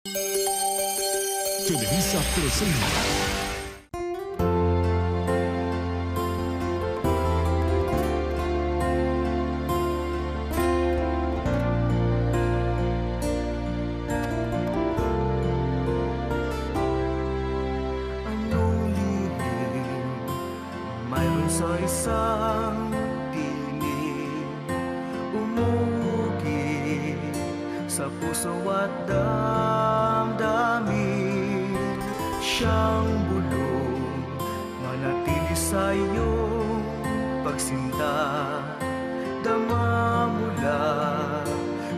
Televisa presenta Anong lihim mayroon sa isang tinig umuugi sa puso at damdamin. Siyang bulong manatili sa iyong pagsinta, dama mula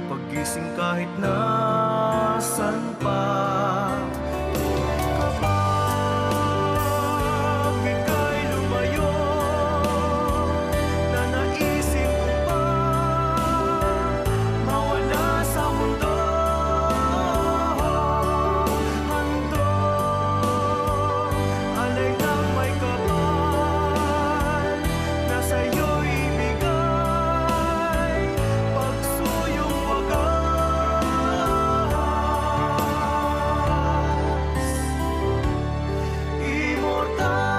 paggising kahit nasan pa. Kapag ika'y lumayo, nanaisip mo ba mawala sa mundo? Handog, alay ng may kapal na sa'yo'y ibigay, pagsuyong wagas, immortal.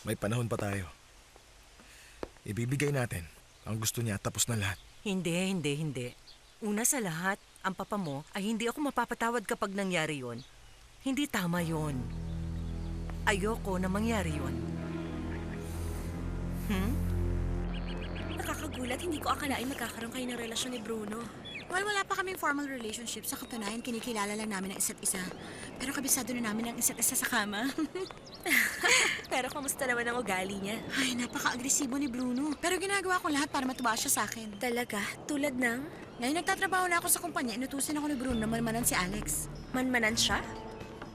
May panahon pa tayo. Ibibigay natin ang gusto niya at tapos na lahat. Hindi. Una sa lahat, ang papa mo ay hindi ako mapapatawad kapag nangyari yon. Hindi tama yon. Ayoko na mangyari yon. Nakakagulat, hindi ko akalain magkakaroon kayo ng relasyon ni Bruno. Well, wala pa kaming formal relationship. Sa katunayan, kinikilala lang namin ang isa't isa. Pero kabisado na namin ang isa't isa sa kama. Pero kamusta naman ang ugali niya? Ay, napaka-agresibo ni Bruno. Pero ginagawa ko lahat para matuwa siya sa akin. Talaga? Tulad ng Ngayon nagtatrabaho na ako sa kumpanya, inutusin ako ni Bruno na manmanan si Alex. manmanan siya?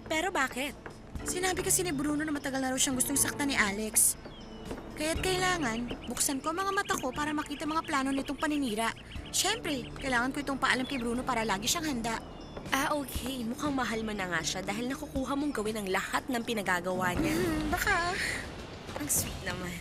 Pero bakit? Sinabi kasi ni Bruno na matagal na raw siyang gustong saktan ni Alex. Kaya't kailangan, buksan ko ang mga mata ko para makita mga plano nitong paninira. Siyempre, kailangan ko itong paalam kay Bruno para lagi siyang handa. Ah, okay. Mukhang mahal mo na nga siya dahil nakukuha mong gawin ang lahat ng pinagagawa niya. Baka. Ang sweet naman.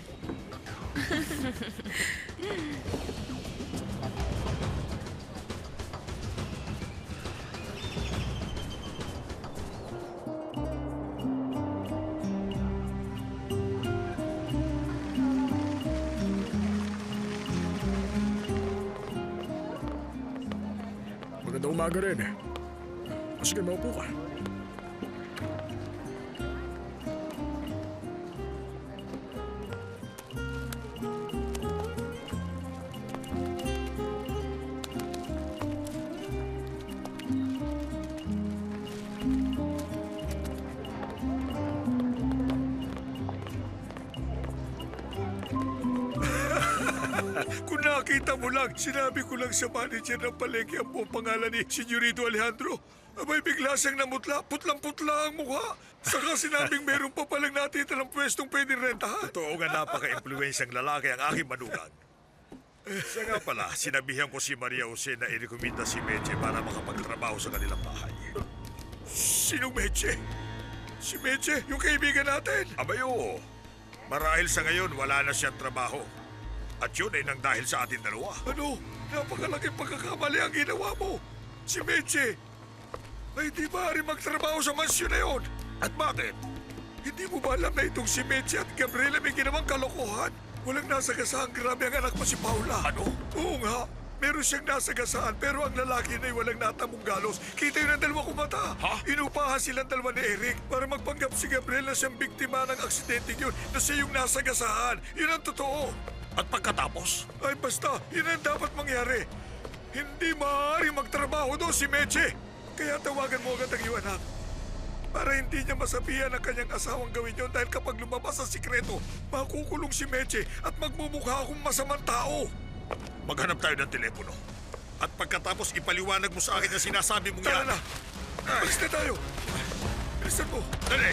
Magandang umaga rin. Sige, maupo ka. Kung nakita mo lang, sinabi ko lang sa manager ng palengke ang buong pangalan ni Senyorito Alejandro. Abay, bigla siyang namutla, putlang-putla ang mukha. Saka sinabing meron pa palang natita ng pwestong pwedeng rentahan. Totoo nga napaka-impluensyang lalaki ang aking manugang. Siya nga pala, sinabihan ko si Maria Jose na irekomenda si Meche para makapagtrabaho sa kanilang bahay. Sinong Meche? Si Meche, yung kaibigan natin. Abay, oo. Marahil sa ngayon, wala na siyang trabaho. At yun ay nang dahil sa ating dalawa. Ano? Napakalaking pagkakamali ang ginawa mo. Si Meche ay di maaari magtrabaho sa mansyon na yun. At bakit? Hindi mo ba alam na itong si Meche at Gabriela may ginawang kalokohan? Walang nasagasaan, grabe ang anak mo si Paula. Ano? Oo nga. Meron siyang nasagasaan pero ang lalaki na walang natamong galos. Kita yun ang dalawa kong mata. Ha? Inupahan silang dalawa ni Eric para magpanggap si Gabriel na siyang biktima ng aksidente yun na siya yung nasagasaan. Yun ang totoo. At pagkatapos? Ay basta, yun ang dapat mangyari. Hindi maaari magtrabaho doon si Meche. Kaya tawagan mo agad ang iyong anak. Para hindi niya masabihan ang kanyang asawang gawin yun dahil kapag lumabas ang sikreto, makukulong si Meche at magmumukha akong masamang tao. Maghanap tayo ng telepono. At pagkatapos ipaliwanag mo sa akin ang sinasabi mong yan. Tara na! Alis na tayo! Bilisan mo! Dali!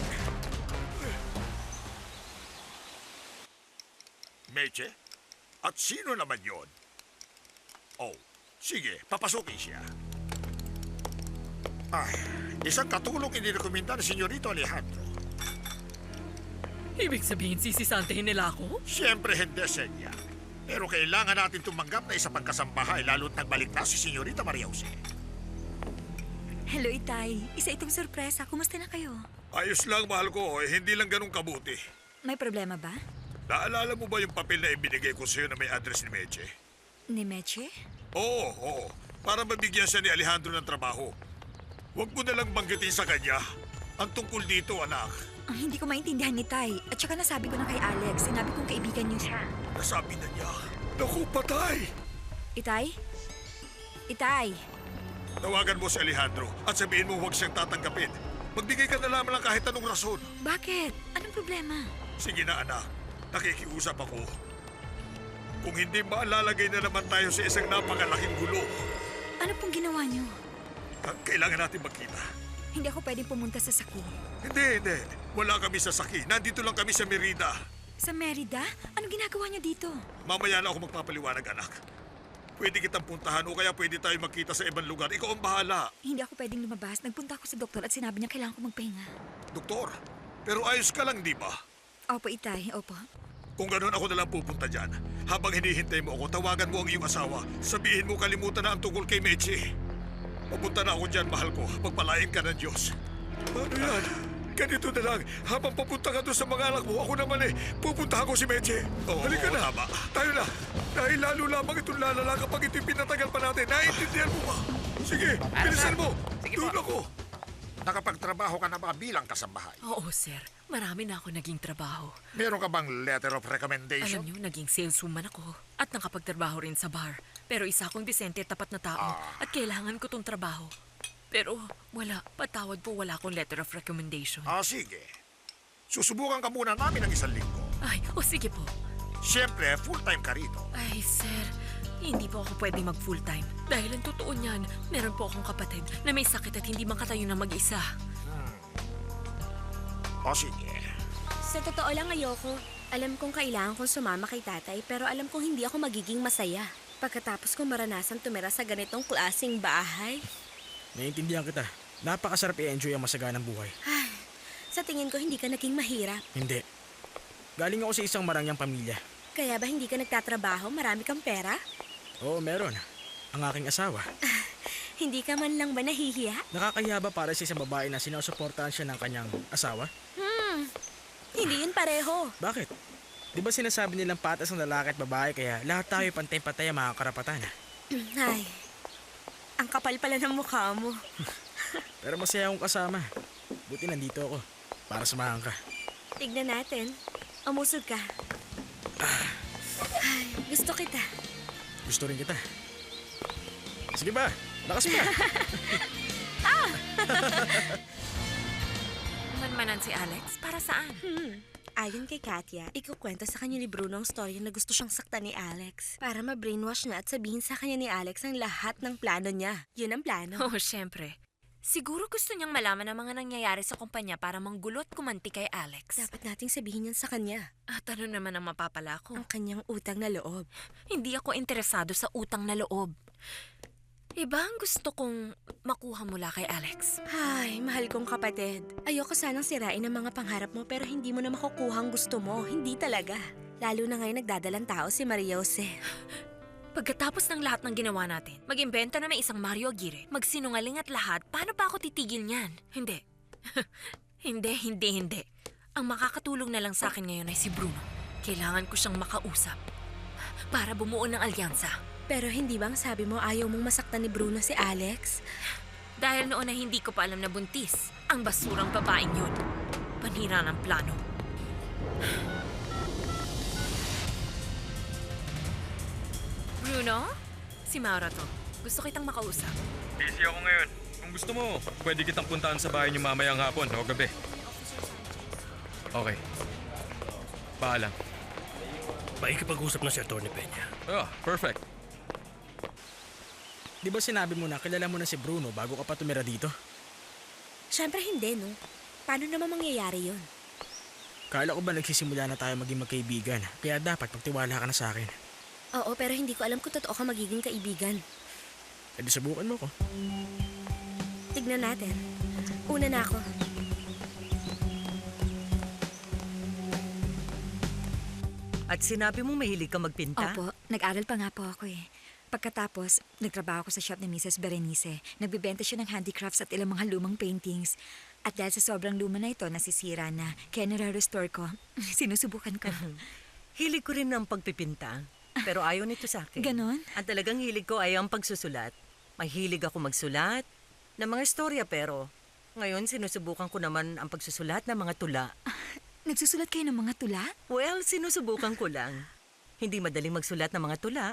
Meche? At sino naman yon? Oh, sige, papasukin siya. Ay, isang katulong inirekomenda ni Senyorito Alejandro. Ibig sabihin sisisantehin nila ako? Siyempre hindi, Senya. Pero kailangan natin tumanggap na isa pang kasambahay lalo't nagbalik na si Senyorita Maria Jose. Hello, Itay. Isa itong sorpresa. Kumusta na kayo? Ayos lang, mahal ko. Hindi lang ganun kabuti. May problema ba? Naalala mo ba yung papel na ibinigay ko sa'yo na may address ni Meche? Ni Meche? Oo. Para mabigyan siya ni Alejandro ng trabaho. Huwag mo na lang banggitin sa kanya. Ang tungkol dito, anak. Hindi ko maintindihan ni Tay. At saka nasabi ko na kay Alex. Sinabi kong kaibigan niyo siya. Nasabi na niya. Naku, patay! Itay? Itay! Tawagan mo si Alejandro at sabihin mo huwag siyang tatanggapin. Magbigay ka na lamang ng kahit anong rason. Bakit? Anong problema? Sige na, anak. Nakikiusap ako. Kung hindi maalalagay na naman tayo sa isang napakalaking gulo, Ano pong ginawa niyo? kailangan natin magkita. Hindi ako pwedeng pumunta sa Saki. Hindi. Wala kami sa Saki. Nandito lang kami sa Merida. Sa Merida? Anong ginagawa niyo dito? Mamaya na ako magpapaliwanag, anak. Pwede kitang puntahan o kaya pwede tayo magkita sa ibang lugar. Ikaw ang bahala. Hindi ako pwedeng lumabas. Nagpunta ako sa doktor at sinabi niya kailangan ko magpahinga. Doktor, pero ayos ka lang, di ba? Opo, Itay. Opo. Kung gano'n ako na lang pupunta dyan. Habang hinihintay mo ako, tawagan mo ang iyong asawa. Sabihin mo kalimutan na ang tungkol kay Meche. Papunta na ako dyan, mahal ko. Pagpalain ka ng Diyos. Ano yan? Ganito na lang. Habang papunta ka doon sa mga anak mo, ako naman pupunta ako si Meche. Halika na. Tama. Tayo na. Dahil lalo lamang itong lalala kapag ito'y pinatagal pa natin. Naiintindihan mo ba? Sige, bilisan mo. Doon ako. Nakapagtrabaho ka na ba bilang kasambahay? Oo, sir. Marami na ako naging trabaho. Meron ka bang letter of recommendation? Alam niyo, naging saleswoman ako at nakapagtrabaho rin sa bar. Pero isa akong disente at tapat na tao at kailangan ko tong trabaho. Pero wala, patawad po, wala akong letter of recommendation. Sige. Susubukan ka muna namin ng 1 linggo. Ay, sige po. Siyempre, full-time ka rito. Ay, sir, hindi po ako pwede mag full-time. Dahil ang totoo niyan, meron po akong kapatid na may sakit at hindi makatayo na mag-isa. Sige. Sa totoo lang ayoko. Alam kong kailangan kong sumama kay tatay pero alam kong hindi ako magiging masaya. Pagkatapos kong maranasan tumira sa ganitong klaseng bahay. Naiintindihan kita. Napakasarap i-enjoy ang masaganang buhay. Sa tingin ko hindi ka naging mahirap. Hindi. Galing ako sa isang marangyang pamilya. Kaya ba hindi ka nagtatrabaho? Marami kang pera? Oo, meron. Ang aking asawa. Hindi ka man lang ba nahihiya? Nakakahiya ba para sa isang babae na sinusuportahan siya ng kanyang asawa? Hindi yun pareho. Bakit? Di ba sinasabi nilang patas ang lalaki at babae kaya lahat tayo pantay-pantay ang mga karapatan? Ay, ang kapal pala ng mukha mo. Pero masaya akong kasama. Buti nandito ako para samahan ka. Tignan natin. Umusog ka. Ay, gusto kita. Gusto rin kita. Sige ba? Lakas pa! Manmanan si Alex? Para saan? Ayon kay Katya, ikukwento sa kanya ni Bruno ang storya na gusto siyang saktan ni Alex. Para ma-brainwash na at sabihin sa kanya ni Alex ang lahat ng plano niya. Yun ang plano. Oo, syempre. Siguro gusto niyang malaman ang mga nangyayari sa kumpanya para manggulot kumanti kay Alex. Dapat nating sabihin yan sa kanya. At ano naman ang mapapala ko? Ang kanyang utang na loob. Hindi ako interesado sa utang na loob. Iba ang gusto kong makuha mula kay Alex. Ay, mahal kong kapatid. Ayoko sanang sirain ang mga pangarap mo pero hindi mo na makukuha ang gusto mo. Hindi talaga. Lalo na ngayon nagdadalang tao si Maria Jose. Pagkatapos ng lahat ng ginawa natin, mag-imbento na may isang Mario Aguirre, magsinungaling at lahat, paano pa ako titigil niyan? Hindi. Hindi. Ang makakatulong na lang sa akin ngayon ay si Bruno. Kailangan ko siyang makausap para bumuo ng alyansa. Pero hindi bang sabi mo ayaw mong masaktan ni Bruno si Alex? Dahil noon na hindi ko pa alam na buntis, ang basurang babaeng yun. Panira ng plano. Bruno? Si Maura to. Gusto kitang makausap. Busy ako ngayon. Kung gusto mo, pwede kitang puntahan sa bahay niyo mamayang hapon o gabi. Okay. Paalam. Makikipag-usap na si Atty. Peña. Perfect. Di ba sinabi mo na kilala mo na si Bruno bago ka pa tumira dito? Siyempre hindi, no? Paano naman mangyayari yun? Kala ko ba nagsisimula na tayo maging magkaibigan? Kaya dapat pagtiwala ka na sa akin. Oo, pero hindi ko alam kung totoo ka magiging kaibigan. E di subukan mo ko. Tignan natin. Una na ako. At sinabi mo mahilig ka magpinta? Opo, nag-aral pa nga po ako eh. Pagkatapos, nagtrabaho ko sa shop ni Mrs. Berenice. Nagbibenta siya ng handicrafts at ilang mga lumang paintings. At dahil sa sobrang luma na ito, nasisira na. Kaya nare-restore ko. Sinusubukan ko. Hilig ko rin ng pagpipinta, pero ayaw nito sa akin. Ganon? Ang talagang hilig ko ay ang pagsusulat. Mahilig ako magsulat ng mga istorya, pero ngayon sinusubukan ko naman ang pagsusulat ng mga tula. Nagsusulat kayo ng mga tula? Well, sinusubukan ko lang. Hindi madaling magsulat ng mga tula.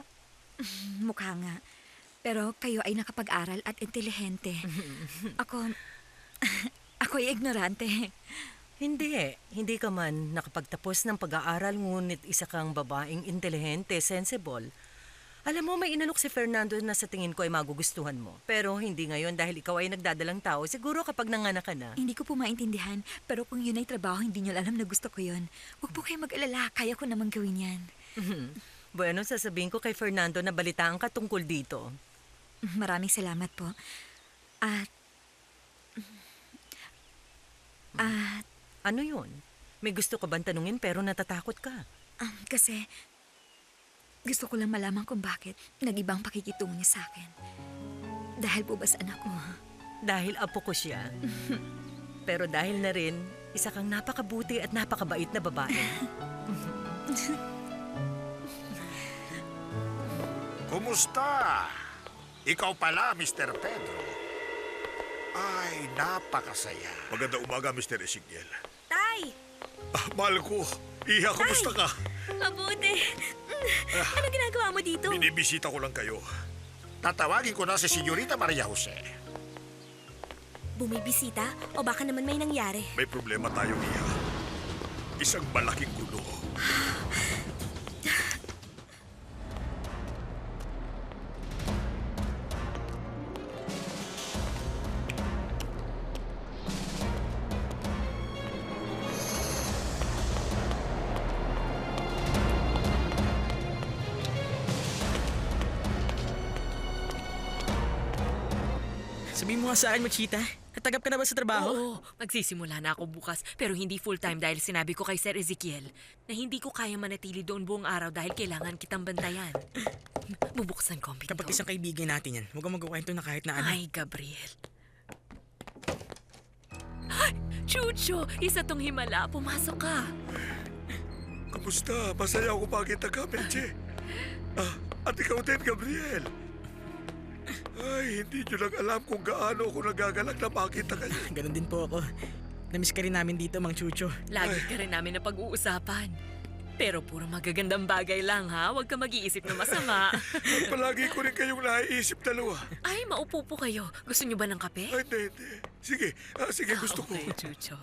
Mukha nga. Pero kayo ay nakapag-aral at intelihente. Ako ay ignorante. Hindi ka man nakapagtapos ng pag-aaral, ngunit isa kang babaeng intelihente, sensible. Alam mo, may inalok si Fernando na sa tingin ko ay magugustuhan mo. Pero hindi ngayon dahil ikaw ay nagdadalang tao. Siguro kapag nanganak ka na. Hindi ko po maintindihan, pero kung yun ay trabaho, hindi niyo alam na gusto ko yun. Huwag po kayo mag-alala, kaya ko namang gawin yan. Bueno, sasabihin ko kay Fernando na balitaan ka tungkol dito. Maraming salamat po. At ano yun? May gusto ka bang tanungin pero natatakot ka? kasi gusto ko lang malaman kung bakit nag-ibang pakikitungo niya sa akin. Dahil po ba sa anak ko? Dahil apo ko siya. Pero dahil na rin, isa kang napakabuti at napakabait na babae. Kumusta? Ikaw pala, Mr. Pedro. Ay, napakasaya. Maganda umaga, Mr. Ezekiel. Tay! Mahal ko. Iha, kumusta ka? Mabuti. Ano ginagawa mo dito? Binibisita ko lang kayo. Tatawagin ko na si Senyorita Maria Jose. Bumibisita? O baka naman may nangyari? May problema tayo, Iha. Isang malaking gulo. Sabihin mo nga sa akin, Machita. Natagap ka na ba sa trabaho? Oo, magsisimula na ako bukas. Pero hindi full-time dahil sinabi ko kay Sir Ezekiel na hindi ko kaya manatili doon buong araw dahil kailangan kitang bantayan. Bubuksan ko ang pinto. Kapag isang kaibigan natin yan, huwag kang magkukwento na kahit na ano. Ay, Gabriel. Ay, Chucho! Isa tong himala. Pumasok ka. Kamusta? Masaya ako makita ka, Meche. At ikaw din, Gabriel. Ay, hindi nyo lang alam kung gaano ako nagagalak na makita kayo. Ganon din po ako. Namiss ka rin namin dito, Mang Chucho. Lagi ka rin namin na pag-uusapan. Pero puro magagandang bagay lang, ha? Huwag ka mag-iisip na masama. Palagi ko rin kayong naiisip dalawa. Ay, maupo po kayo. Gusto niyo ba ng kape? Ay, hindi. Sige, sige, gusto ko. Okay, Chucho.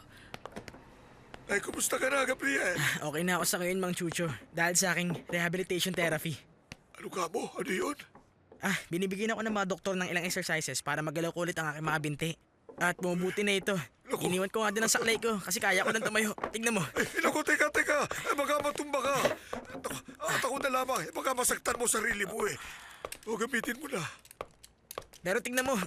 Ay, kumusta ka na, Gabriel? Okay na ako sa ngayon, Mang Chucho. Dahil sa aking rehabilitation therapy. Ano ka mo? Ano yun? Binibigyan ako ng mga doktor ng ilang exercises para magalaw ko ulit ang aking mga binti. At bumubuti na ito. Iniwan ko nga din ang saklay ko kasi kaya ko nang tumayo. Tignan mo. Ay, naku, teka. Ay, baka matumba ka. Ako na lamang. Baka masaktan mo sarili mo eh. O, gamitin mo na. Pero tignan mo ha.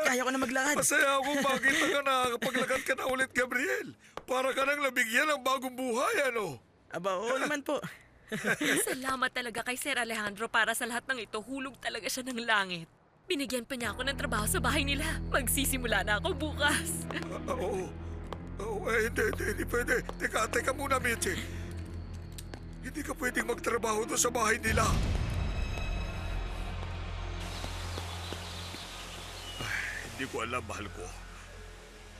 Kaya ko na maglakad. Masaya ako makita ka na kapaglakad ka na ulit, Gabriel. Para ka nang nabigyan ng bagong buhay, ano? Aba, oo naman po. Salamat talaga kay Sir Alejandro para sa lahat ng ito. Hulog talaga siya ng langit. Binigyan pa niya ako ng trabaho sa bahay nila. Magsisimula na ako bukas. Oo. Hindi pwede. Teka muna, Meche. Hindi ka pwedeng magtrabaho doon sa bahay nila. Hindi ko alam, mahal ko.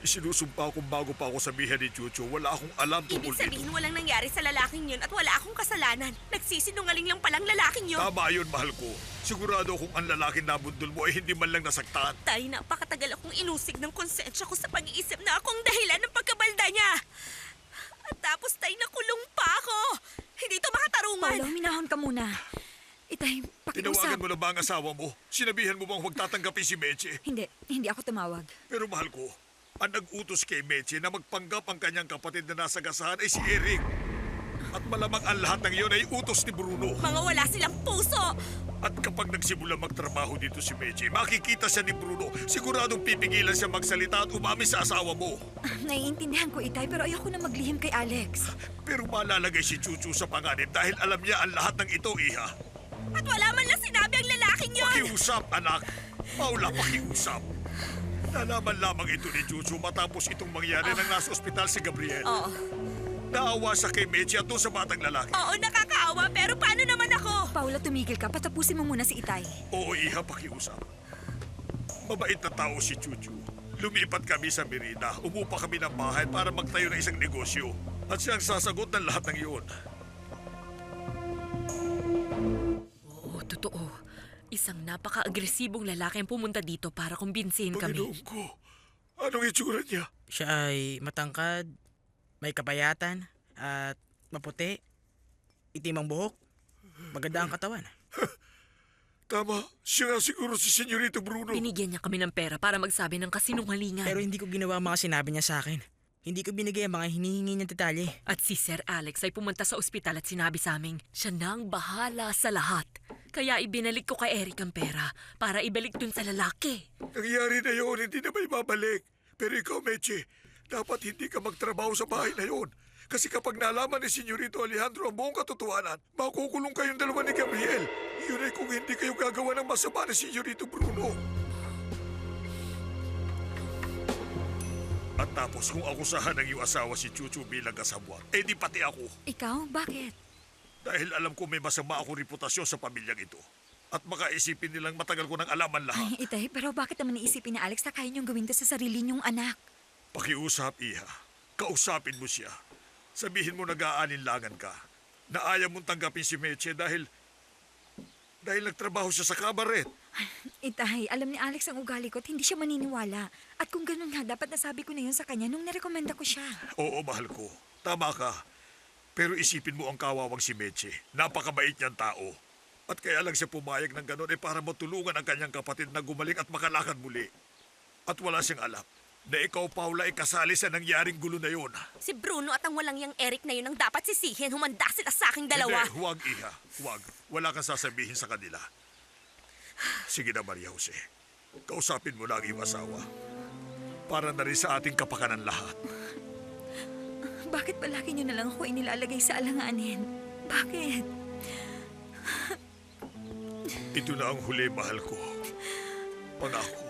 Isinusumpa akong bago pa ako sabihan ni Chucho. Wala akong alam tungkol Ibig sabihin walang nangyari sa lalaking yun at wala akong kasalanan. Nagsisinungaling lang palang lalaking yun. Tama yun, mahal ko. Sigurado kung ang lalaking nabundol mo ay hindi man lang nasaktan. Tay, napakatagal akong inusig ng konsensya ko sa pag-iisip na akong dahilan ng pagkabalda niya. At tapos, tay, nakulong pa ako. Hindi to makatarungan. Paulo, minahon ka muna. Itay, pakiusap. Tinawagan mo na ba ang asawa mo? Sinabihan mo bang huwag tatanggapin si Meche? Hindi ako tumawag. Pero mahal ko, ang nag-utos kay Meche na magpanggap ang kanyang kapatid na nasa gasahan ay si Eric. At malamang ang lahat ng iyon ay utos ni Bruno. Mga wala silang puso! At kapag nagsimula magtrabaho dito si Meche, makikita siya ni Bruno. Siguradong pipigilan siya magsalita at umamin sa asawa mo. Naiintindihan ko, Itay, pero ayoko na maglihim kay Alex. Pero malalagay si Chuchu sa panganib dahil alam niya ang lahat ng ito, Iha. At wala man lang sinabi ang lalaking yun! Pakiusap, anak. Paula, pakiusap. Nalaman lamang ito ni Chuchu matapos itong mangyari nang nasa ospital si Gabriel. Oo. Naawa sa kay Meche at doon sa batang lalaki. Oo, nakakaawa, pero paano naman ako? Paula, tumigil ka. Patapusin mo muna si Itay. Oo, Iha, pakiusap. Mabait na tao si Chuchu. Lumipat kami sa Merida. Umupa kami ng bahay para magtayo ng isang negosyo. At siyang sasagot ng lahat ng iyon. Oo, totoo. Isang napaka-agresibong lalaki ang pumunta dito para kumbinsihin kami. Panginoon ko, anong itsura niya? Siya ay matangkad, may kapayatan, at maputi, itim ang buhok, maganda ang katawan. Tama, siya nga siguro si Senyorito Bruno. Binigyan niya kami ng pera para magsabi ng kasinungalingan. Pero hindi ko ginawa ang mga sinabi niya sa akin. Hindi ko binigay ang mga hinihingi niyang detalye. At si Sir Alex ay pumunta sa ospital at sinabi sa amin, siya na ang bahala sa lahat. Kaya ibinalik ko kay Eric ang pera para ibalik dun sa lalaki. Nangyari na yun, hindi na may babalik. Pero ikaw, Meche, dapat hindi ka magtrabaho sa bahay na yun. Kasi kapag nalaman ni Senyorito Alejandro ang buong katotohanan, makukulong kayong dalawa ni Gabriel. Yun ay kung hindi kayo gagawa ng masama ni Senyorito Bruno. At tapos kung akusahan ng iyong asawa si Chuchu bilang kasabwat, eh di pati ako. Ikaw? Bakit? Dahil alam ko may masama akong reputasyon sa pamilyang ito. At makaisipin nilang matagal ko ng alaman lahat. Ay, Itay, pero bakit naman iisipin ni Alex na kaya niyong gawin to sa sarili niyong anak? Pakiusap, Iha. Kausapin mo siya. Sabihin mo nag-aalinlangan ka. Na ayaw mong tanggapin si Meche dahil nagtrabaho siya sa kabaret. Itay, alam ni Alex ang ugali ko at hindi siya maniniwala. At kung ganun nga, dapat nasabi ko na yun sa kanya nung narekomenda ko siya. Oo, mahal ko. Tama ka. Pero isipin mo ang kawawang si Meche. Napakabait niyang tao. At kaya lang siya pumayag ng gano'n para matulungan ang kanyang kapatid na gumaling at makalakad muli. At wala siyang alam na ikaw, Paula, ay kasali sa nangyaring gulo na yun. Si Bruno at ang walang yang Eric na yun ang dapat sisihin. Humanda sila sa aking dalawa. Hindi, huwag, Iha. Huwag. Wala kang sasabihin sa kanila. Sige na, Maria Jose. Kausapin mo lang iyong asawa. Para na rin sa ating kapakanan lahat. Bakit palagi niyo na lang ako inilalagay sa alanganin? Bakit? Ito na ang huli, mahal ko. Pangako.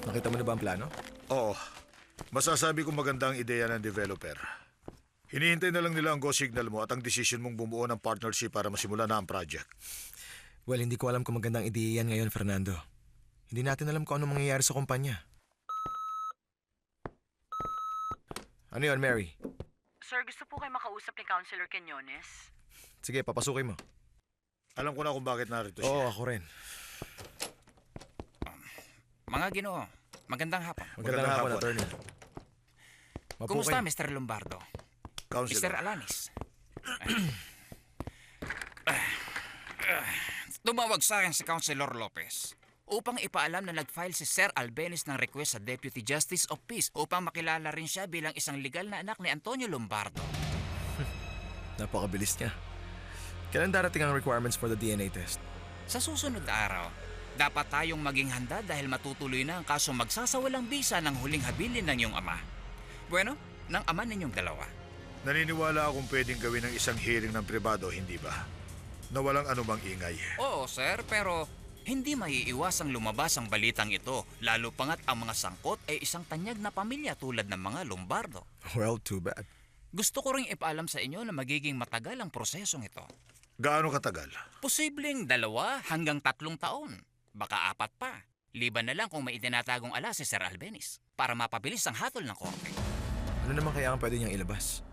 Nakita mo na ba ang plano? Oo. Masasabi ko maganda ang ideya ng developer. Hinihintay na lang nila ang go signal mo at ang decision mong bumuo ng partnership para masimula na ang project. Well, hindi ko alam kung magandang ideya yan ngayon, Fernando. Hindi natin alam kung ano mangyayari sa kumpanya. Ano yun, Mary? Sir, gusto po kayo makausap ni Counselor Quinones? Sige, papasukin mo. Alam ko na kung bakit narito siya. Oo, ako rin. Mga Ginoo, magandang hapon. Magandang hapon, attorney. Kumusta, Mr. Lombardo? Counselor. Mr. Alanis. Tumawag sa akin si Counselor Lopez upang ipaalam na nag-file si Sir Albeniz ng request sa Deputy Justice of Peace upang makilala rin siya bilang isang legal na anak ni Antonio Lombardo. Napakabilis niya. Kailan darating ang requirements for the DNA test? Sa susunod na araw, dapat tayong maging handa dahil matutuloy na ang kaso magsasawalang bisa ng huling habilin ng iyong ama. Bueno, ng ama ninyong dalawa. Naniniwala akong pwedeng gawin ng isang hearing ng pribado, hindi ba? Na walang anumang ingay. Oo, sir, pero hindi maiiwasang lumabas ang balitang ito, lalo pangat ang mga sangkot ay isang tanyag na pamilya tulad ng mga Lombardo. Well, too bad. Gusto ko ring ipaalam sa inyo na magiging matagal ang prosesong ito. Gaano katagal? Posibleng 2 hanggang 3 taon. Baka 4 pa. Liban na lang kung may itinatagong ala si Sir Albeniz para mapabilis ang hatol ng korte. Ano naman kaya ang pwede niyang ilabas?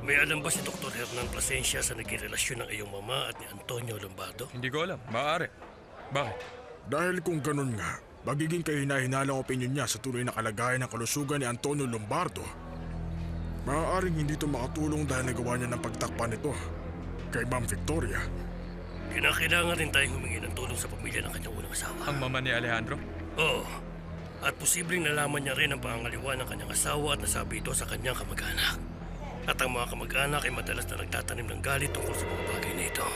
May alam ba si Dr. Hernan Plasencia sa naging relasyon ng iyong mama at ni Antonio Lombardo? Hindi ko alam. Maaari. Bakit? Dahil kung ganun nga, magiging kahina-hinalang opinion niya sa tuloy na kalagayan ng kalusugan ni Antonio Lombardo. Maaaring hindi ito makatulong dahil nagawa niya ng pagtakpan nito kay Ma'am Victoria. Kinakailangan rin tayong humingi ng tulong sa pamilya ng kanyang unang asawa. Ang mama ni Alejandro? Oo. At posibleng nalaman niya rin ang pangangaliwa ng kanyang asawa at nasabi ito sa kanyang kamag-anak. At ang mga kamag-anak ay madalas na nagtatanim ng galit tungkol sa mga bagay na ito.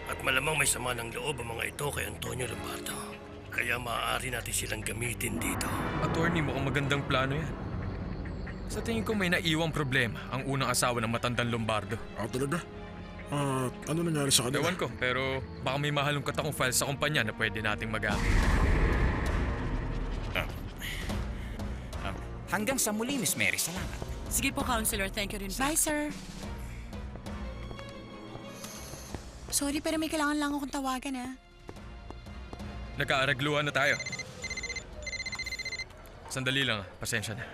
At malamang may sama ng loob ang mga ito kay Antonio Lombardo. Kaya maaari natin silang gamitin dito. Attorney, mukhang magandang plano yan. Sa tingin ko may naiwang problema ang unang asawa ng matandang Lombardo. Talaga? Ano nangyari sa kanila? Ewan ko, pero baka may mahalungkat akong file sa kumpanya na pwede nating magamit. Hanggang sa muli, Miss Mary. Salamat. Sige po, Counselor. Thank you rin po. Bye, sir. Sorry, pero may kailangan lang akong tawagan, ha? Nagkaaragluhan na tayo. Sandali lang, pasensya na.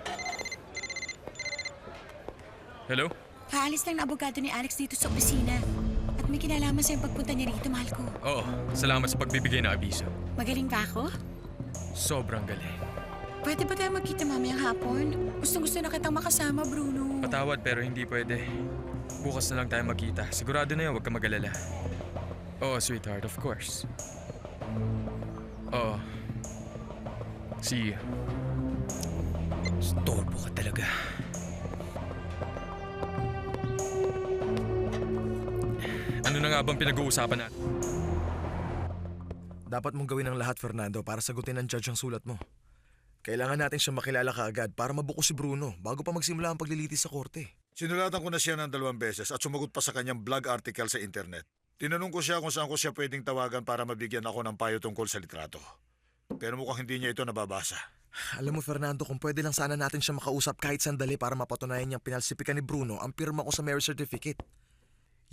Hello? Kaalis lang na abogado ni Alex dito sa opisina. At may kinalaman sa yung pagpunta niya rito, mahal ko. Oo, salamat sa pagbibigay ng abiso. Magaling ba ako? Sobrang galing. Pwede ba tayo magkita mamayang hapon? Gustong-gusto na kitang makasama, Bruno. Patawad pero hindi pwede. Bukas na lang tayo magkita. Sigurado na yun, huwag ka mag-alala. Oo, sweetheart, of course. Oo. See you. Storbo ka talaga. Ano na nga bang pinag-uusapan natin? Dapat mong gawin ang lahat, Fernando, para sagutin ng judge ang sulat mo. Kailangan natin siya makilala kaagad para mabuko si Bruno bago pa magsimula ang paglilitis sa korte. Sinulatan ko na siya ng 2 beses at sumagot pa sa kanyang blog article sa internet. Tinanong ko siya kung saan ko siya pwedeng tawagan para mabigyan ako ng payo tungkol sa litrato. Pero mukhang hindi niya ito nababasa. Alam mo, Fernando, kung pwede lang sana natin siya makausap kahit sandali para mapatunayan niyang pinalsipikan ni Bruno ang pirma ko sa marriage certificate.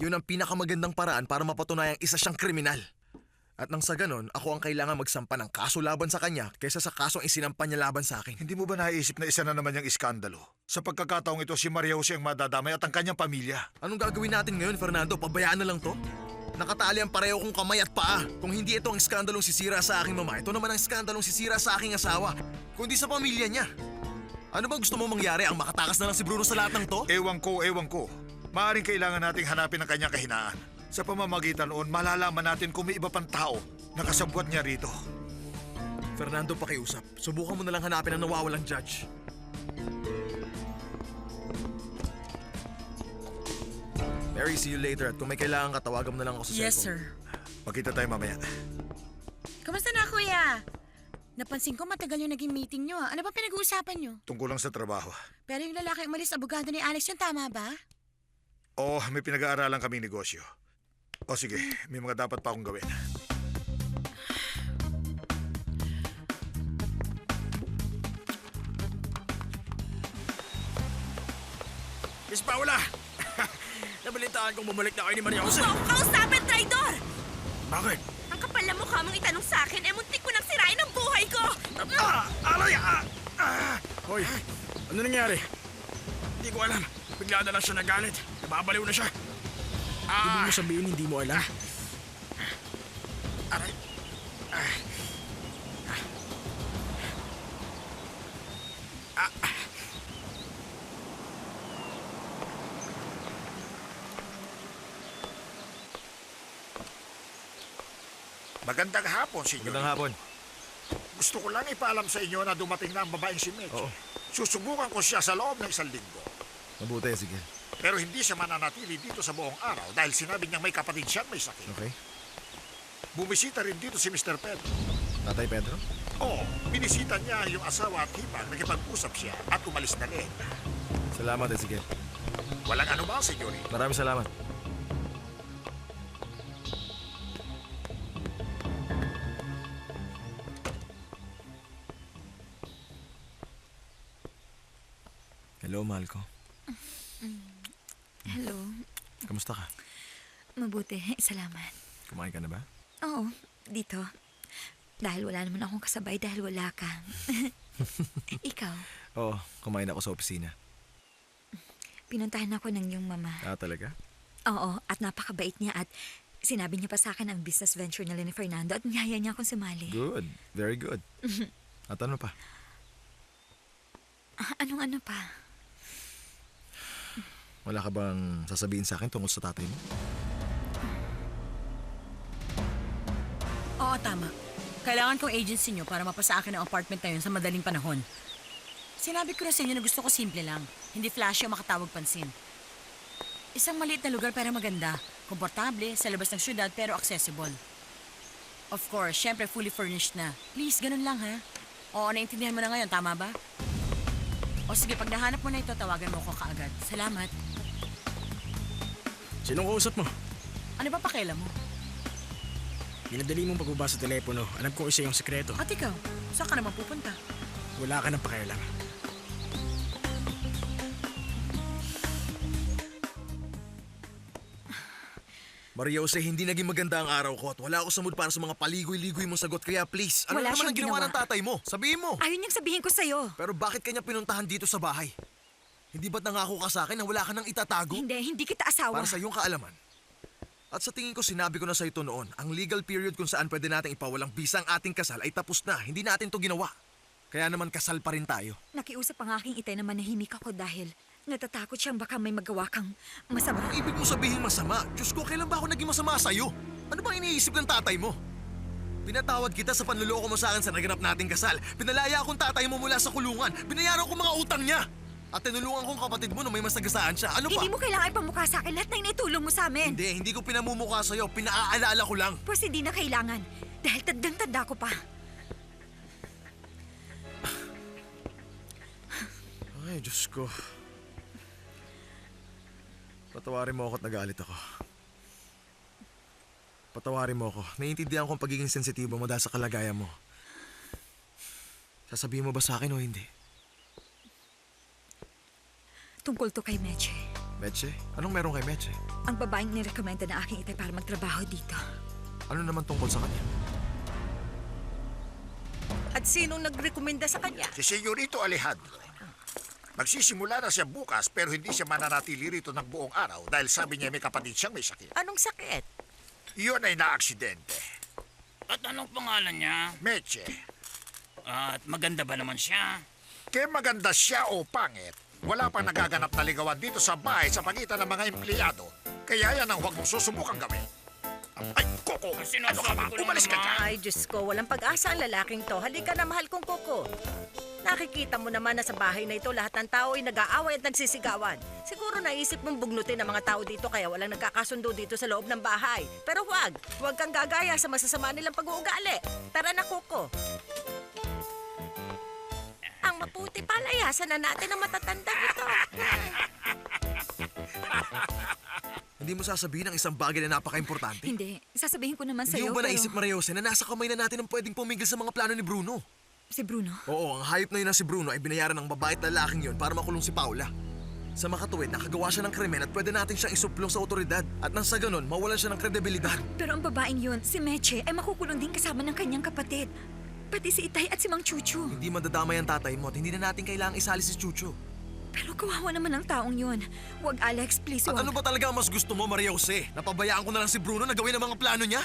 Yun ang pinakamagandang paraan para mapatunayang isa siyang kriminal. At nang sa ganon, ako ang kailangan magsampa ng kaso laban sa kanya kaysa sa kasong isinampa niya laban sa akin. Hindi mo ba naisip na isa na naman yung iskandalo? Sa pagkakataong ito, si Maria Jose ang madadamay at ang kanyang pamilya. Anong gagawin natin ngayon, Fernando? Pabayaan na lang to? Nakatali ang pareho kong kamay at paa. Kung hindi ito ang iskandalong sisira sa aking mama, ito naman ang iskandalong sisira sa aking asawa. Kundi sa pamilya niya. Ano bang gusto mo mangyari? Ang makatakas na lang si Bruno sa lahat ng to? Ewan ko. Maaring kailangan nating hanapin ang kanyang kahinaan. Sa pamamagitan noon, malalaman natin kung may iba pang tao na kasabwat niya rito. Fernando, pakiusap. Subukan mo na lang hanapin ang nawawalang judge. Mary, see you later. At kung may kailangan ka, tawagan mo na lang ako sa Yes, cellphone. sir. Magkita tayo mamaya. Kamusta na, kuya? Napansin ko matagal yung naging meeting nyo. Ano ba pinag-uusapan nyo? Tungkol lang sa trabaho. Pero yung lalaki umalis, abogado ni Alex, yun tama ba? Oo, may pinag-aaralan kaming negosyo. O sige, may mga dapat pa akong gawin. Miss Paula! Nabalitaan kong bumalik na kayo ni Maria Jose. Huwag mo kausapin, traidor! Bakit? Ang kapal na mukha mong itanong sa akin, muntik ko nang sirain ang buhay ko! Aray! Hoy, ano nangyari? Hindi ko alam. Bigla na lang siya nagalit. Nababaliw na siya. Ibig mo sabihin hindi mo alam? Aray. Magandang hapon, senyor. Magandang hapon. Gusto ko lang ipaalam sa inyo na dumating na ang babaeng si Mitch. Oo. Susubukan ko siya sa loob ng 1 linggo. Mabuti, sige. Pero hindi siya mananatili dito sa buong araw dahil sinabi niyang may kapatid siyang may sakit. Okay. Bumisita rin dito si Mr. Pedro. Tatay Pedro? Oo, binisita niya yung asawa at hipag, nakipag-usap siya at umalis na rin. Salamat, sige. Walang anuman, senyorita. Maraming salamat. Hello, mahal ko. Hello. Kamusta ka? Mabuti. Salamat. Kumain ka na ba? Oo, dito. Dahil wala naman akong kasabay dahil wala ka. Ikaw? Oo, kumain ako sa opisina. Pinuntahan ako ng iyong mama. Talaga? Oo, at napakabait niya at sinabi niya pa sa akin ang business venture nila ni Fernando at niyaya niya akong sumali. Good. Very good. At ano pa? Anong ano pa? Wala ka bang sasabihin sa akin tungkol sa tatay mo? Oo, tama. Kailangan kong agency nyo para mapasa akin ang apartment na yun sa madaling panahon. Sinabi ko na sa inyo na gusto ko simple lang. Hindi flashy o makatawag pansin. Isang maliit na lugar pero maganda. Komportable, sa labas ng syudad pero accessible. Of course, syempre fully furnished na. Please, ganun lang ha. Oo, naintindihan mo na ngayon, tama ba? O sige, pag nahanap mo na ito, tawagan mo ko kaagad. Salamat. Sinong kausap mo? Ano ba pakialam mo? Pinadali mong pagbaba sa telepono. Alam kong isa yung sekreto. At ikaw, saan ka naman pupunta? Wala ka ng pakialam. Maria Jose, hindi naging maganda ang araw ko at wala ako sa mood para sa mga paligoy-ligoy mong sagot. Kaya please, ano Wala naman ang siyang ginawa ginawa. ng tatay mo? Sabihin mo! Ayun niyang sabihin ko sa'yo. Pero bakit kanya pinuntahan dito sa bahay? Hindi ba't nangako ka sa akin na wala ka nang itatago? Hindi kita asawa. Para sa iyong kaalaman. At sa tingin ko sinabi ko na sa ito noon, ang legal period kung saan pwede nating ipawalang bisa ang ating kasal ay tapos na. Hindi natin to ginawa. Kaya naman kasal pa rin tayo. Nakiusap ang aking itay na manahimik ako dahil natatakot siyang baka may magawa kang masama. Ang ibig mo sabihin masama? Diyos ko, kailan ba ako naging masama sa'yo? Ano bang iniisip ng tatay mo? Pinatawad kita sa panluloko mo sa akin sa naganap nating kasal. Pinalaya akong tatay mo mula sa kulungan. Binayaran ko mga utang niya. At tinulungan kong kapatid mo na may masagasaan siya. Ano pa? Hindi mo kailangan ipamukha sa akin lahat na initulong mo sa amin. Hindi ko pinamumukha sa'yo. Pinaaalala ko lang. Pues hindi na kailangan. Dahil tandang-tanda ko pa. Ay, Diyos ko. Patawarin mo ako at nagalit ako. Patawarin mo ako. Naiintindihan ko ang pagiging sensitibo mo dahil sa kalagayan mo. Sasabihin mo ba sa akin o hindi? Tungkol to kay Meche. Meche? Anong meron kay Meche? Ang babaeng nirekomenda na aking itay para magtrabaho dito. Ano naman tungkol sa kanya? At sinong nagrekomenda sa kanya? Si Senyorito Alejandro. Magsisimula na siya bukas pero hindi siya mananatili rito ng buong araw dahil sabi niya may kapatid siyang may sakit. Anong sakit? Iyon ay naaksidente. At anong pangalan niya? Meche. At maganda ba naman siya? Kaya maganda siya o pangit, wala pang nagaganap na ligawan dito sa bahay sa pagitan ng mga empleyado. Kaya yan ang huwag mong susubukang gawin. Ay, Coco! Ano ka ba? Umalis ka dyan! Ay, Diyos ko, walang pag-asa ang lalaking to. Halika na, mahal kong Coco. Nakikita mo naman na sa bahay na ito, lahat ng tao ay nag-aaway at nagsisigawan. Siguro naisip mong bugnutin ang mga tao dito kaya walang nagkakasundo dito sa loob ng bahay. Pero huwag kang gagaya sa masasama nilang pag-uugali. Tara na, Coco. Ang maputi palayasan na natin ang matatanda ito. Hindi mo sasabihin ang isang bagay na napaka-importante? Hindi. Sasabihin ko naman Hindi sa'yo, mo ba pero... naisip, Maria Jose, na nasa kamay na natin ang pwedeng pumigil sa mga plano ni Bruno? Si Bruno? Oo, ang hayop na yun na si Bruno ay binayaran ng babae at lalaking yun para makulong si Paula. Sa makatuwid, nakagawa siya ng krimen at pwede natin siyang isuplong sa otoridad. At nang sa ganun, mawalan siya ng kredibilidad. Pero ang babaeng yun, si Meche, ay makukulong din kasama ng kanyang kapatid. Pati si Itay at si Mang Chuchu. Hindi madadamay ang tatay mo at hindi na natin kailangang isali si Chuchu. Pero kawawa naman ang taong yun. Huwag, Alex, please, At huwag. ano ba talaga ang mas gusto mo, Maria Jose? Napabayaan ko na lang si Bruno na gawin ang mga plano niya?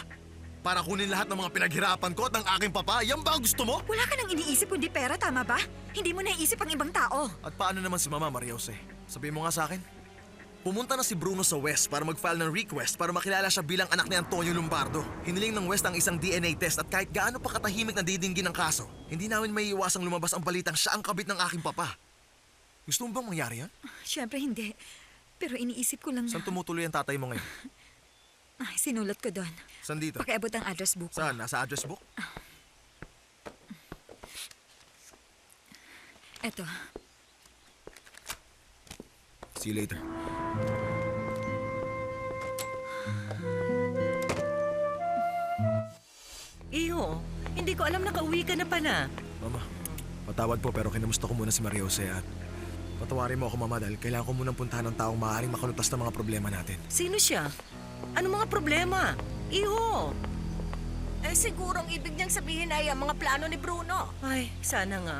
Para kunin lahat ng mga pinaghirapan ko at ng aking papa? Yan ba ang gusto mo? Wala ka nang iniisip kundi pera, tama ba? Hindi mo naiisip ang ibang tao. At paano naman si Mama, Maria Jose? Sabihin mo nga sa akin. Pumunta na si Bruno sa West para mag-file ng request para makilala siya bilang anak ni Antonio Lombardo. Hiniling ng West ang isang DNA test at kahit gaano pa katahimik na didinggin ng kaso, hindi namin may iwasang lumabas ang balitang siya ang kabit ng aking papa. Gusto mo bang mangyari yan? Siyempre hindi. Pero iniisip ko lang na... Saan tumutuloy ang tatay mo ngayon? Ay, sinulat ko doon. Saan dito? Pakiabot ang address book ko. Saan? Nasa address book? Eto. See you later. Iho, hindi ko alam nakauwi ka na pala. Mama, patawad po pero kinamusta ko muna si Maria Jose at patawarin mo ako, Mama, dahil kailangan ko munang puntahan ng taong maaaring makalutas ng mga problema natin. Sino siya? Ano mga problema? Iho! Siguro ang ibig niyang sabihin ay ang mga plano ni Bruno. Ay, sana nga.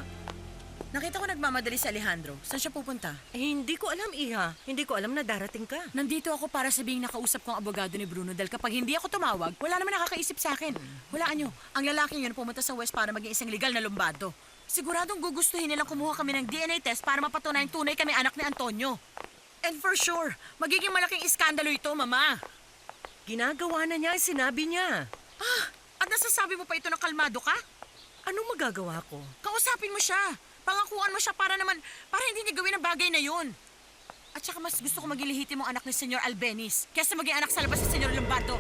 Nakita ko nagmamadali si Alejandro. Saan siya pupunta? Hindi ko alam, Iha. Hindi ko alam na darating ka. Nandito ako para sabihing nakausap ko ang abogado ni Bruno dahil kapag hindi ako tumawag, wala naman nakakaisip sa akin. Walaan nyo, ang lalaking yun pumunta sa West para maging isang legal na lumbado. Siguradong gugustuhin nilang kumuha kami ng DNA test para mapatunayang tunay kami anak ni Antonio. And for sure, magiging malaking iskandalo ito, Mama. Ginagawa na niya, sinabi niya. At nasasabi mo pa ito na kalmado ka? Anong magagawa ko? Kausapin mo siya. Pangakuan mo siya para hindi niya gawin ang bagay na yun. At saka mas gusto ko maging lehitimong anak ni Senyor Albeniz kaysa maging anak sa labas ni Senyor Lombardo.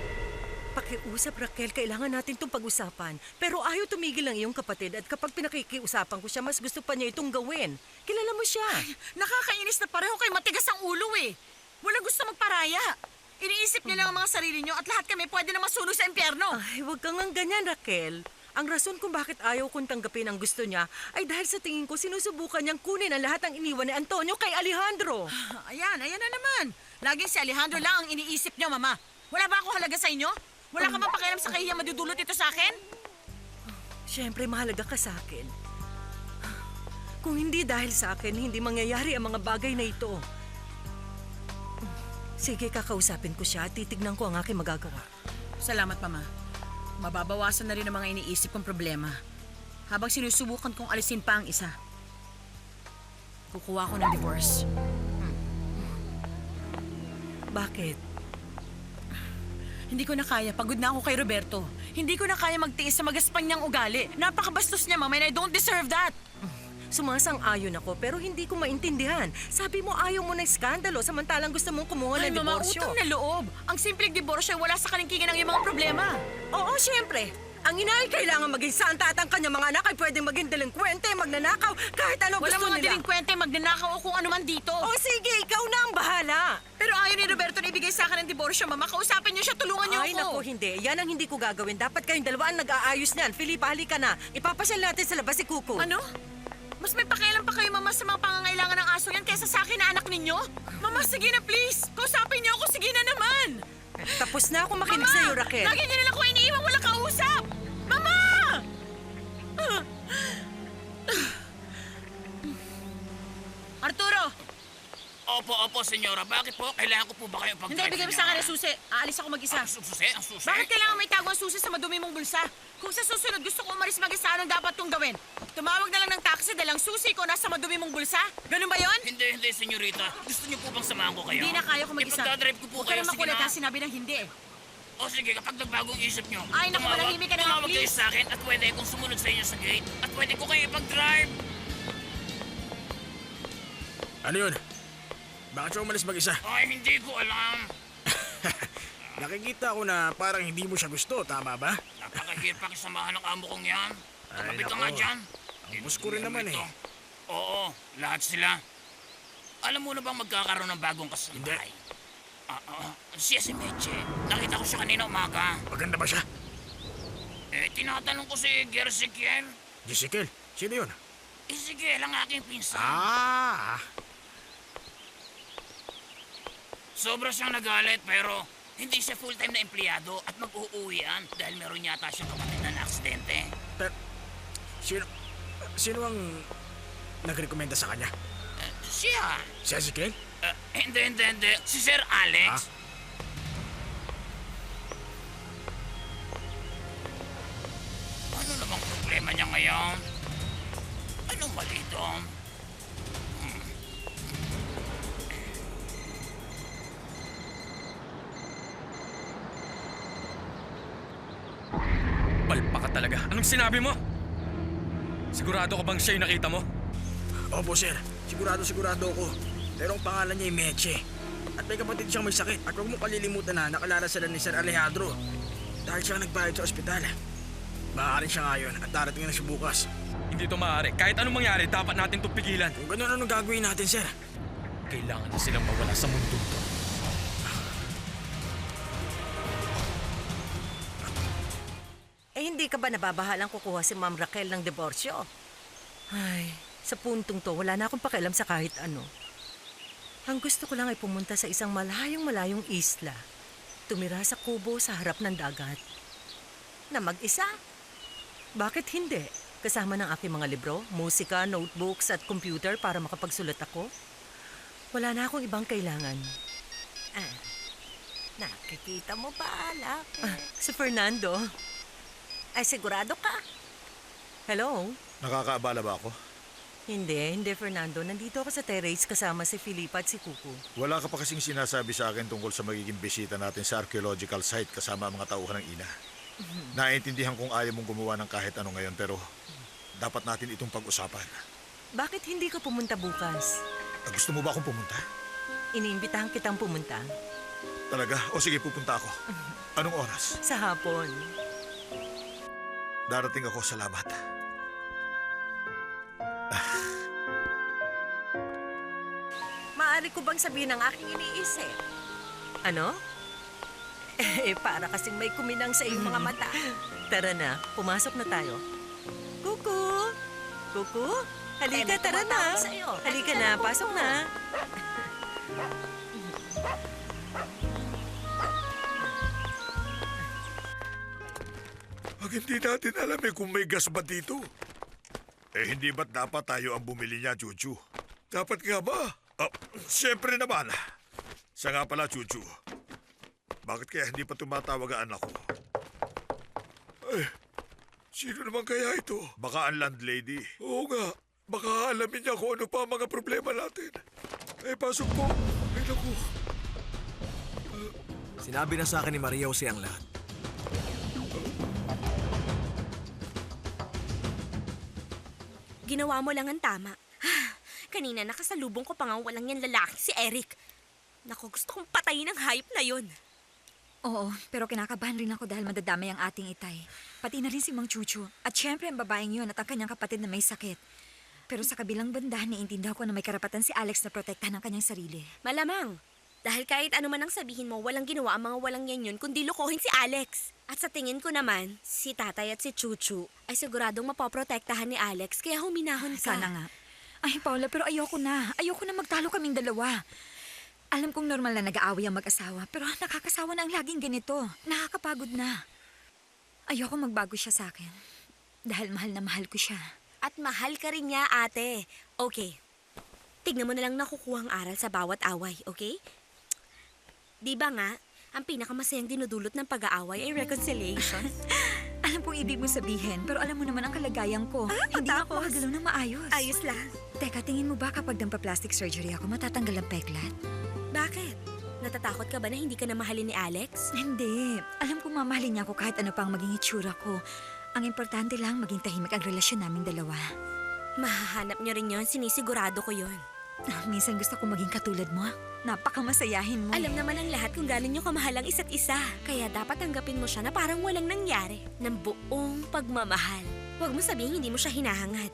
Pakiusap, Raquel. Kailangan natin itong pag-usapan. Pero ayaw tumigil ng iyong kapatid at kapag pinakikiusapan ko siya, mas gusto pa niya itong gawin. Kilala mo siya. Ay, nakakainis na pareho kayo matigas ang ulo eh. Walang gusto magparaya. Iniisip niyo lang ang mga sarili niyo at lahat kami pwede na masunog sa impyerno. Ay, huwag kang ang ganyan, Raquel. Ang rason kung bakit ayaw kong tanggapin ang gusto niya ay dahil sa tingin ko sinusubukan niyang kunin ang lahat ng iniwan ni Antonio kay Alejandro. Ayan na naman. Laging si Alejandro lang ang iniisip niyo, Mama. Wala ba ako halaga sa inyo? Wala ka bang pakialam sa kahiyang madudulot ito sa akin? Siyempre, mahalaga ka sa akin. Kung hindi dahil sa akin, hindi mangyayari ang mga bagay na ito. Sige, kakausapin ko siya at titignan ko ang aking magagawa. Salamat, Mama. Mababawasan na rin ang mga iniisip kong problema. Habang sinusubukan kong alisin pa ang isa. Kukuha ko ng divorce. Bakit? Hindi ko na kaya. Pagod na ako kay Roberto. Hindi ko na kaya magtiis sa magaspang niyang ugali. Napakabastos niya, Mama, and I don't deserve that. Sumasang-ayon ako pero hindi ko maintindihan. Sabi mo ayaw mo ng skandalo samantalang gusto mong kumuha ng Mama, diborsyo. utang na loob. Ang simpleng diborsyo ay wala sa kalingkingan ng iyong mga problema. Oo, siyempre. Ang ina ay kailangan maging santa at ang kanyang mga anak ay pwedeng maging delinkwente, magnanakaw, kahit ano Wala gusto mga nila. delinkwente, magnanakaw o kung ano man dito. O sige, ikaw na ang bahala. Pero ayaw ni Roberto na ibigay sa akin ng diborsyo, Mama. Kausapin niyo siya, tulungan niyo Ay, naku, hindi. Yan ang hindi ko gagawin. Dapat kayong dalawa ang nag-aayos niyan. Felipa, halika na. Ipapasyal natin sa labas si Kuko. Ano? Mas may pakialam pa kayo, Mama, sa mga pangangailangan ng aso yan kaysa sa akin na anak ninyo? Mama, sige na please. Kausapin niyo ako, sige na naman. Tapos na ako makinig Mama, sa'yo, Raquel. Lagi niyo na lang ko iniiwan, wala kausap. Mama! Arturo! Opo, senyora. Bakit po? Kailangan ko po ba kayong Hindi, pag-drive bigay mo sa akin ang susi. Aalis ako mag-isa. Susi? Ang susi? Bakit kailangan may tago ang susi sa madumi mong bulsa? Kung sa susunod gusto ko umalis mag-isa, anong dapat kong gawin? Tumawag na lang ng taxi dahil ang susi ko nasa madumi mong bulsa? Ganun ba yon? Hindi, senyorita. Gusto niyo po bang samahan ko kayo? Hindi na kaya ko mag-isa. Ipagdadrive ko po Huwag kayo. ka na makulit Sige ha, sinabi ng hindi eh. O sige, kapag nagbagong isip niyo, Ay, naku, manahimik ka na nga, tumawag kayo please. sa akin at pwede kong sumunod sa inyo sa gate at pwede ko kayo ipag-drive. Ano yun? Bakit siya umalis mag-isa? Ay, hindi ko alam. Nakikita ko na parang hindi mo siya gusto, tama ba? Napakahirap pakisamahan ng amo kong yan. Tumabi ka nako. nga dyan. Ang boss ko rin naman ito. eh. Oo, lahat sila. Alam mo na bang magkakaroon ng bagong kasambahay? Hindi. Siya si Meche. Nakita ko siya kanina umaga. Maganda ba siya? Tinatanong ko si Gersikiel. Jessica, sino yun? Sige, ang aking pinsan. Sobra siyang nagalit pero hindi siya full-time na empleyado at mag-uuwian dahil meron yata siyang kapatid na aksidente. Pero, sino ang nagrekomenda sa kanya? Siya. Si Ezekiel? Hindi. Si Sir Alex. Ano namang problema niya ngayon? Anong mali doon? Palpa ka talaga. Anong sinabi mo? Sigurado ka bang siya yung nakita mo? Opo, sir. Sigurado ako. Pero ang pangalan niya ay Meche. At may kapatid siyang may sakit. At huwag mo kalilimutan na nakalala sila ni Sir Alejandro. Dahil siya nagbayad sa ospital. Maaaring siya ngayon at darating na siya bukas. Hindi to maaari. Kahit anong mangyari, dapat natin itong pigilan. Kung ganun, anong gagawin natin, sir? Kailangan na silang mawala sa mundo to. Hindi ka ba nababahalang kukuha si Ma'am Raquel ng diborsyo? Ay, sa puntong to, wala na akong pakialam sa kahit ano. Ang gusto ko lang ay pumunta sa isang malayong isla. Tumira sa kubo sa harap ng dagat. Na mag-isa. Bakit hindi? Kasama ng aking mga libro, musika, notebooks at computer para makapagsulat ako. Wala na akong ibang kailangan. Nakikita mo ba, Alak? Si Fernando. Ay, sigurado ka? Hello? Nakakaabala ba ako? Hindi, Fernando. Nandito ako sa terrace kasama si Felipa at si Kuko. Wala ka pa kasing sinasabi sa akin tungkol sa magiging bisita natin sa archaeological site kasama ang mga tauhan ng ina. Naiintindihan kong ayaw mong gumawa ng kahit ano ngayon pero dapat natin itong pag-usapan. Bakit hindi ka pumunta bukas? Gusto mo ba akong pumunta? Iniimbitahan kitang pumunta. Talaga? O sige, pupunta ako. Anong oras? Sa hapon. Darating ako, salamat. Maaari ko bang sabihin ang aking iniisip? Ano? Para kasing may kuminang sa iyong mga mata. Tara na, pumasok na tayo. Kuku! Kuku? Halika, tara na. Halika na, pasok na. Pag hindi natin alam kung may gas ba dito. Hindi ba't dapat tayo ang bumili niya, Chuchu? Dapat nga ba? Siyempre naman. Siya nga pala, Chuchu. Bakit kaya hindi pa tumatawag ang anak ko? Ay, sino naman kaya ito? Baka ang landlady. Oo nga. Baka alamin niya kung ano pa ang mga problema natin. Pasok po. Ay, naku. Sinabi na sa akin ni Maria Jose ang lahat. Ginawa mo lang ang tama. Kanina nakasalubong ko pa nga walang yan lalaki si Eric. Naku, gusto kong patayin ang hayop na yon. Oo, pero kinakabahan rin ako dahil madadamay ang ating itay. Pati na rin si Mang Chuchu. At syempre ang babaeng yun at ang kanyang kapatid na may sakit. Pero sa kabilang banda, naiintindihan ko na may karapatan si Alex na protektahan ang kanyang sarili. Malamang. Dahil kahit ano man ang sabihin mo, walang ginawa ang mga walang yan yun kundi lokohin si Alex. At sa tingin ko naman, si tatay at si Chuchu ay siguradong mapoprotektahan ni Alex kaya huminahon ka. Sana nga. Ay, Paula, pero ayoko na. Ayoko na magtalo kaming dalawa. Alam kong normal na nag-aaway ang mag-asawa, pero nakakasawa na ang laging ganito. Nakakapagod na. Ayoko magbago siya sa akin. Dahil mahal na mahal ko siya. At mahal ka rin niya, ate. Okay. Tignan mo na lang nakukuha ang aral sa bawat away, okay? Di ba nga, ang pinakamasayang dinudulot ng pag-aaway ay reconciliation? Alam kong ibig mo sabihin, pero alam mo naman ang kalagayan ko. Hindi ako makagalaw ng maayos. Ayos lang. Teka, tingin mo ba kapag plastic surgery ako, matatanggal ang peklat? Bakit? Natatakot ka ba na hindi ka na mahalin ni Alex? Hindi. Alam kong mamahalin niya ako kahit ano pang maging itsura ko. Ang importante lang, maging tahimik ang relasyon naming dalawa. Mahahanap niyo rin yon, sinisigurado ko yon. Minsan gusto kong maging katulad mo. Napakamasayahin mo. Alam naman ang lahat kung gano'n niyo kamahal ang isa't isa. Kaya dapat tanggapin mo siya na parang walang nangyari. Ng buong pagmamahal. Huwag mo sabihin hindi mo siya hinahangad.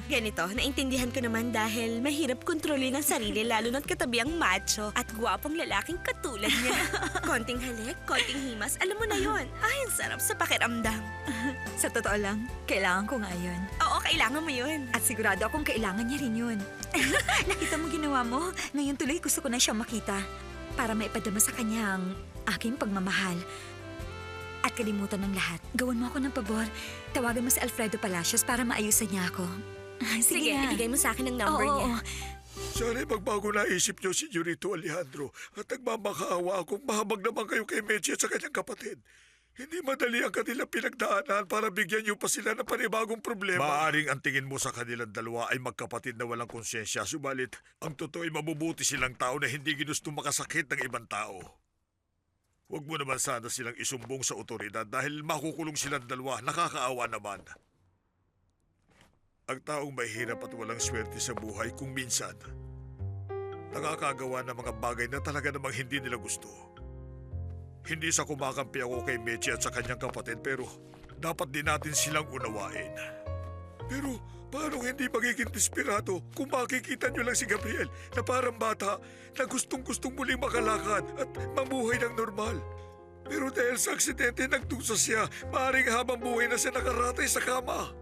Ganito, naintindihan ko naman dahil mahirap kontrolin ang sarili lalo na't katabi ang macho at gwapong lalaking katulad niya. Konting halik, konting himas, alam mo na yon. Ay, ang sarap sa pakiramdam. Sa totoo lang, kailangan ko nga yun. Oo, kailangan mo yun. At sigurado akong kailangan niya rin yun. Nakita mo ginawa mo? Ngayon tuloy gusto ko na siyang makita para maipadama sa kanya ang aking pagmamahal. At kalimutan ng lahat, gawan mo ako ng pabor. Tawagan mo si Alfredo Palacios para maayusan niya ako. Sige, na. ibigay mo sa akin ang number niya. Sana'y magbago na isip niyo si Senyorito Alejandro at nagmamakaawa akong mahabag naman kayo kay Meche at sa kanyang kapatid. Hindi madali ang kanilang pinagdaanan para bigyan niyo pa sila ng panibagong problema. Maaring ang tingin mo sa kanilang dalawa ay magkapatid na walang konsensya, subalit ang totoo ay mabubuti silang tao na hindi ginustong makasakit ng ibang tao. Huwag mo naman sana silang isumbong sa otoridad dahil makukulong silang dalawa, nakakaawa naman. Ang taong mahirap at walang swerte sa buhay kung minsan nakakagawa ng mga bagay na talaga namang hindi nila gusto. Hindi sa kumakampi ako kay Meche at sa kanyang kapatid pero dapat din natin silang unawain. Pero paano hindi magiging desperado kung makikita nyo lang si Gabriel na parang bata na gustong-gustong muling makalakad at mamuhay ng normal? Pero dahil sa aksidente nagdusa siya, maaaring habang buhay na siya nakaratay sa kama.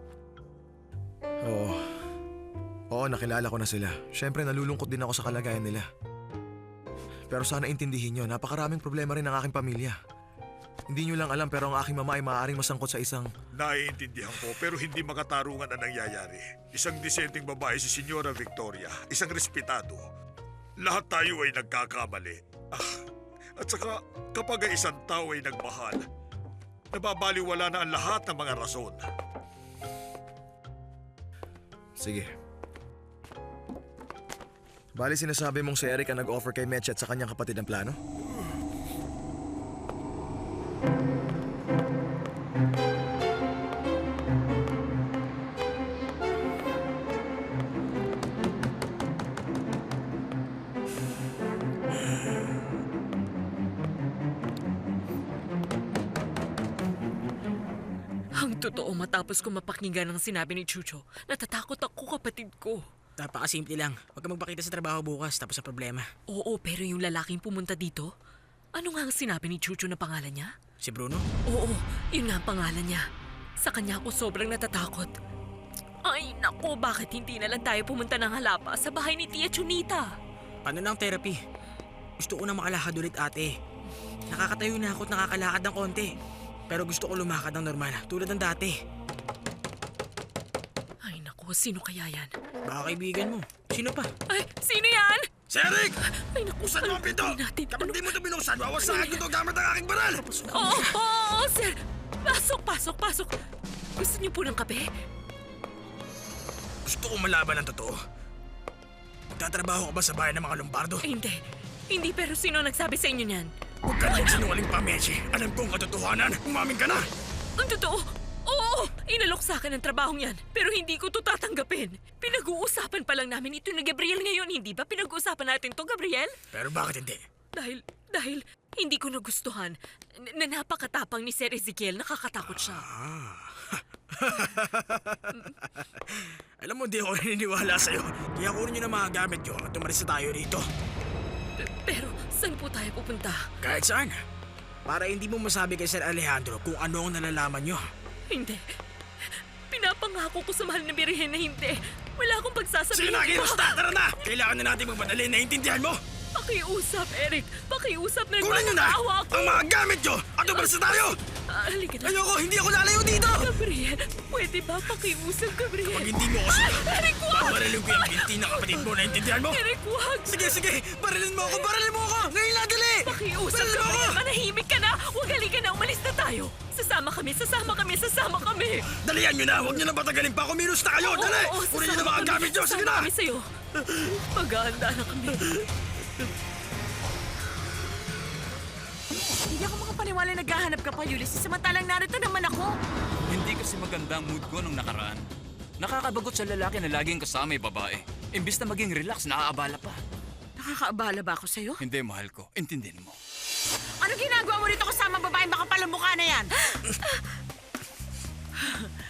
Oo, nakilala ko na sila. Siyempre nalulungkot din ako sa kalagayan nila. Pero sana intindihin nyo, napakaraming problema rin ng aking pamilya. Hindi nyo lang alam pero ang aking mama ay maaaring masangkot sa isang... Naiintindihan ko pero hindi makatarungan ang nangyayari. Isang disenteng babae si Senyora Victoria, isang respetado. Lahat tayo ay nagkakamali. At saka kapag ang isang tao ay nagmahal, nababaliwala na ang lahat ng mga rason. Sige. Bali sinasabi mong si Eric ang nag-offer kay Meche at sa kanyang kapatid ng plano? Totoo, matapos ko mapakinggan ang sinabi ni Chucho, natatakot ako, kapatid ko. Napakasimple lang. Huwag ka magpakita sa trabaho bukas tapos sa problema. Oo, pero yung lalaking pumunta dito, ano nga ang sinabi ni Chucho na pangalan niya? Si Bruno? Oo, yun nga ang pangalan niya. Sa kanya ako sobrang natatakot. Ay, naku, bakit hindi na lang tayo pumunta ng halapa sa bahay ni Tia Chunita? Paano na ang therapy? Gusto ko na makalakad ulit, ate. Nakakatayo na ako at nakakalakad ng konti. Pero gusto ko lumakad ng normal, tulad ng dati. Ay, naku, sino kaya yan? Baka kaibigan mo. Sino pa? Ay, sino yan? Si Eric! Ay, naku, Buksan mo ang pinto! Kapag di mo ito binuksan, wawasakin ko ito gamit ang aking baral! Oo, sir! Pasok! Gusto niyo po ng kape? Gusto ko malaban ng totoo. Magtatrabaho ka ba sa bahay ng mga Lombardo? Hindi, pero sino nagsabi sa inyo niyan? Huwag ka nang sinungaling pa, Meche. Alam kong katotohanan. Umamin ka na! Ang totoo? Oo! Inalok sa akin ang trabahong yan, pero hindi ko to tatanggapin. Pinag-uusapan pa lang namin ito ni Gabriel ngayon, hindi ba? Pinag-uusapan natin to, Gabriel? Pero bakit hindi? Dahil hindi ko nagustuhan na napakatapang ni Sir Ezekiel, nakakatakot siya. Alam mo, di ako naniniwala sa'yo. Kaya kunin niyo na mga gamit niyo at umalis na tayo rito. Pero saan po tayo pupunta? Kahit saan. Para hindi mo masabi kay Sir Alejandro kung ano ang nalalaman niyo. Hindi. Pinapangako ko sa mahal na birhen na hindi. Wala akong pagsasabihin. Sige na, kinusta! Tara na! Kailangan na natin magmadali. Naiintindihan mo? Pakiusap, Eric. Pakiusap na kunin niyo na ang mga gamit niyo at umalis na tayo! Halika na. Ayoko, hindi ako lalayo dito! Gabriel, pwede ba pakiusap, Gabriel? Kapag hindi mo ako sila, Eric, wag! babarilin ko yung binti ng kapatid mo. Naiintindihan mo? Eric, wag! Sige! Barilin mo ako! Ngayon na, dali! Pakiusap, Barilin mo ako! Gabriel. Manahimik ka na! Huwag halika na, umalis na tayo! Sasama kami! Dalihan nyo na! Huwag nyo na patagalin pa! Kumilos na kayo! Dali! Kunin nyo na mga gamit nyo! Sige na! Kami sa'yo. Maghahanda na kami. Hindi ako makapaniwala na naghahanap ka pa, Ulysses. Samantalang narito naman ako. Hindi kasi maganda ang mood ko nung nakaraan. Nakakabagot sa lalaki na laging kasama yung babae. Imbis na maging relax, naaabala pa. Nakakaabala ba ako sa'yo? Hindi, mahal ko. Intindihin mo. Ano ginagawa mo rito kasama babaeng makapal ang mukha na yan?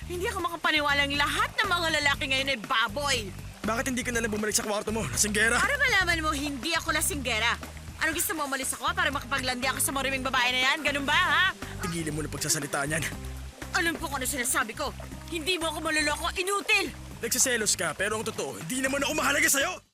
Hindi ako makapaniwalang lahat ng mga lalaki ngayon ay baboy. Bakit hindi ka nalang bumalik sa kwarto mo? Lasinggera! Para malaman mo, hindi ako lasinggera. Ano gusto mo, umalis ako para makapaglandi ako sa mariming babae na yan? Ganun ba, ha? Tigilin mo na pagsasalita niyan. Alam ko kung ano sinasabi ko. Hindi mo ako maluloko, inutil! Nagsiselos ka, pero ang totoo, hindi naman ako mahalaga sa'yo!